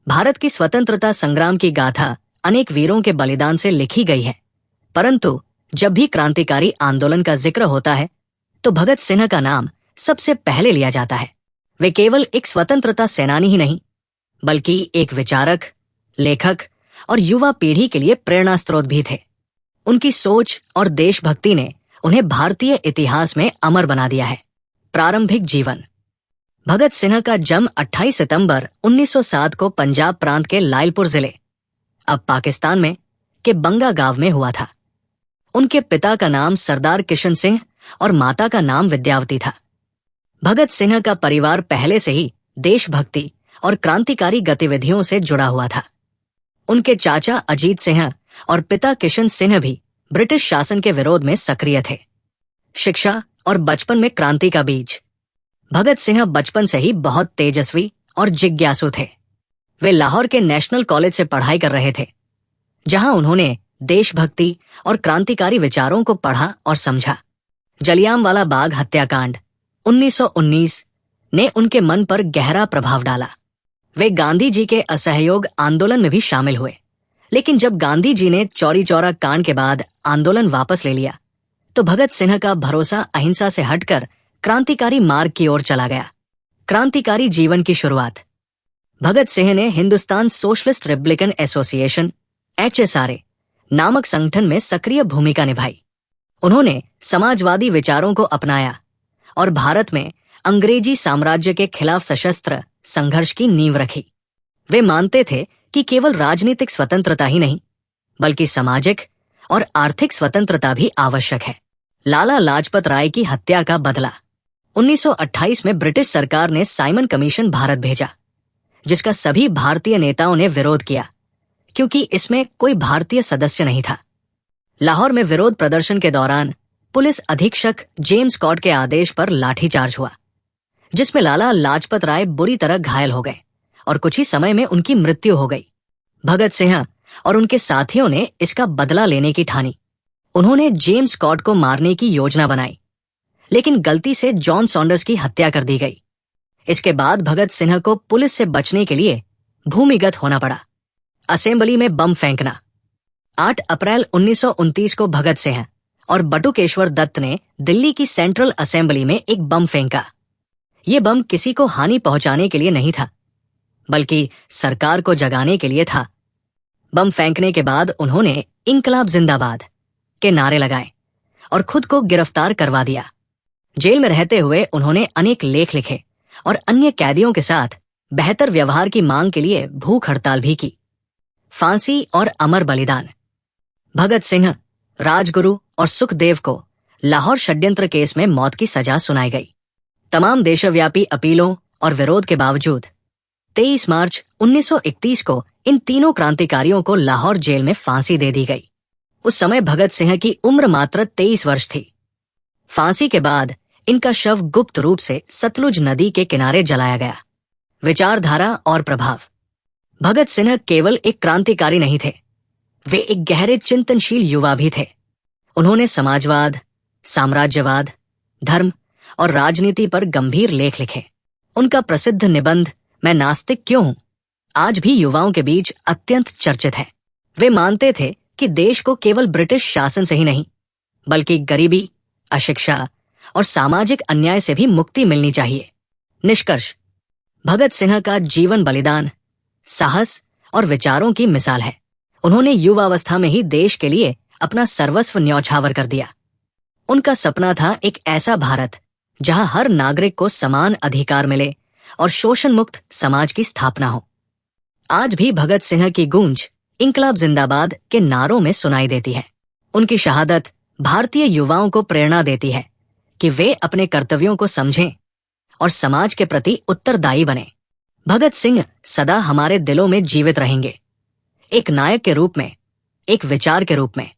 भारत की स्वतंत्रता संग्राम की गाथा अनेक वीरों के बलिदान से लिखी गई है, परंतु जब भी क्रांतिकारी आंदोलन का जिक्र होता है तो भगत सिंह का नाम सबसे पहले लिया जाता है। वे केवल एक स्वतंत्रता सेनानी ही नहीं, बल्कि एक विचारक, लेखक और युवा पीढ़ी के लिए प्रेरणा स्रोत भी थे। उनकी सोच और देशभक्ति ने उन्हें भारतीय इतिहास में अमर बना दिया है। प्रारंभिक जीवन। भगत सिंह का जन्म 28 सितंबर 1907 को पंजाब प्रांत के लायलपुर जिले, अब पाकिस्तान में, के बंगा गांव में हुआ था। उनके पिता का नाम सरदार किशन सिंह और माता का नाम विद्यावती था। भगत सिंह का परिवार पहले से ही देशभक्ति और क्रांतिकारी गतिविधियों से जुड़ा हुआ था। उनके चाचा अजीत सिंह और पिता किशन सिंह भी ब्रिटिश शासन के विरोध में सक्रिय थे। शिक्षा और बचपन में क्रांति का बीज। भगत सिंह बचपन से ही बहुत तेजस्वी और जिज्ञासु थे। वे लाहौर के नेशनल कॉलेज से पढ़ाई कर रहे थे, जहां उन्होंने देशभक्ति और क्रांतिकारी विचारों को पढ़ा और समझा। जलियांवाला बाग हत्याकांड 1919 ने उनके मन पर गहरा प्रभाव डाला। वे गांधी जी के असहयोग आंदोलन में भी शामिल हुए, लेकिन जब गांधी जी ने चौरी चौरा कांड के बाद आंदोलन वापस ले लिया तो भगत सिंह का भरोसा अहिंसा से हटकर क्रांतिकारी मार्ग की ओर चला गया। क्रांतिकारी जीवन की शुरुआत। भगत सिंह ने Hindustan socialist Republican association HSRA नामक संगठन में सक्रिय भूमिका निभाई। उन्होंने समाजवादी विचारों को अपनाया और भारत में अंग्रेजी साम्राज्य के खिलाफ सशस्त्र संघर्ष की नींव रखी। वे मानते थे कि केवल राजनीतिक स्वतंत्रता ही नहीं, बल्कि सामाजिक और आर्थिक स्वतंत्रता भी आवश्यक है। लाला लाजपत राय की हत्या का बदला। 1928 में ब्रिटिश सरकार ने साइमन कमीशन भारत भेजा, जिसका सभी भारतीय नेताओं ने विरोध किया, क्योंकि इसमें कोई भारतीय सदस्य नहीं था। लाहौर में विरोध प्रदर्शन के दौरान पुलिस अधीक्षक जेम्स स्कॉट के आदेश पर लाठीचार्ज हुआ, जिसमें लाला लाजपत राय बुरी तरह घायल हो गए और कुछ ही समय में उनकी मृत्यु हो गई। भगत सिंह और उनके साथियों ने इसका बदला लेने की ठानी। उन्होंने जेम्स स्कॉट को मारने की योजना बनाई, लेकिन गलती से जॉन सॉन्डर्स की हत्या कर दी गई। इसके बाद भगत सिंह को पुलिस से बचने के लिए भूमिगत होना पड़ा। असेंबली में बम फेंकना। 8 अप्रैल 1929 को भगत सिंह और बटुकेश्वर दत्त ने दिल्ली की सेंट्रल असेंबली में एक बम फेंका। ये बम किसी को हानि पहुंचाने के लिए नहीं था, बल्कि सरकार को जगाने के लिए था। बम फेंकने के बाद उन्होंने इंकलाब जिंदाबाद के नारे लगाए और खुद को गिरफ्तार करवा दिया। जेल में रहते हुए उन्होंने अनेक लेख लिखे और अन्य कैदियों के साथ बेहतर व्यवहार की मांग के लिए भूख हड़ताल भी की। फांसी और अमर बलिदान। भगत सिंह, राजगुरु और सुखदेव को लाहौर षड्यंत्र केस में मौत की सजा सुनाई गई। तमाम देशव्यापी अपीलों और विरोध के बावजूद 23 मार्च 1931 को इन तीनों क्रांतिकारियों को लाहौर जेल में फांसी दे दी गई। उस समय भगत सिंह की उम्र मात्र 23 वर्ष थी। फांसी के बाद इनका शव गुप्त रूप से सतलुज नदी के किनारे जलाया गया। विचारधारा और प्रभाव। भगत सिंह केवल एक क्रांतिकारी नहीं थे, वे एक गहरे चिंतनशील युवा भी थे। उन्होंने समाजवाद, साम्राज्यवाद, धर्म और राजनीति पर गंभीर लेख लिखे। उनका प्रसिद्ध निबंध मैं नास्तिक क्यों हूं आज भी युवाओं के बीच अत्यंत चर्चित है। वे मानते थे कि देश को केवल ब्रिटिश शासन से ही नहीं, बल्कि गरीबी, अशिक्षा और सामाजिक अन्याय से भी मुक्ति मिलनी चाहिए। निष्कर्ष। भगत सिंह का जीवन बलिदान, साहस और विचारों की मिसाल है। उन्होंने युवावस्था में ही देश के लिए अपना सर्वस्व न्यौछावर कर दिया। उनका सपना था एक ऐसा भारत जहां हर नागरिक को समान अधिकार मिले और शोषण मुक्त समाज की स्थापना हो। आज भी भगत सिंह की गूंज इंकलाब जिंदाबाद के नारों में सुनाई देती है। उनकी शहादत भारतीय युवाओं को प्रेरणा देती है कि वे अपने कर्तव्यों को समझें और समाज के प्रति उत्तरदायी बने। भगत सिंह सदा हमारे दिलों में जीवित रहेंगे, एक नायक के रूप में, एक विचार के रूप में।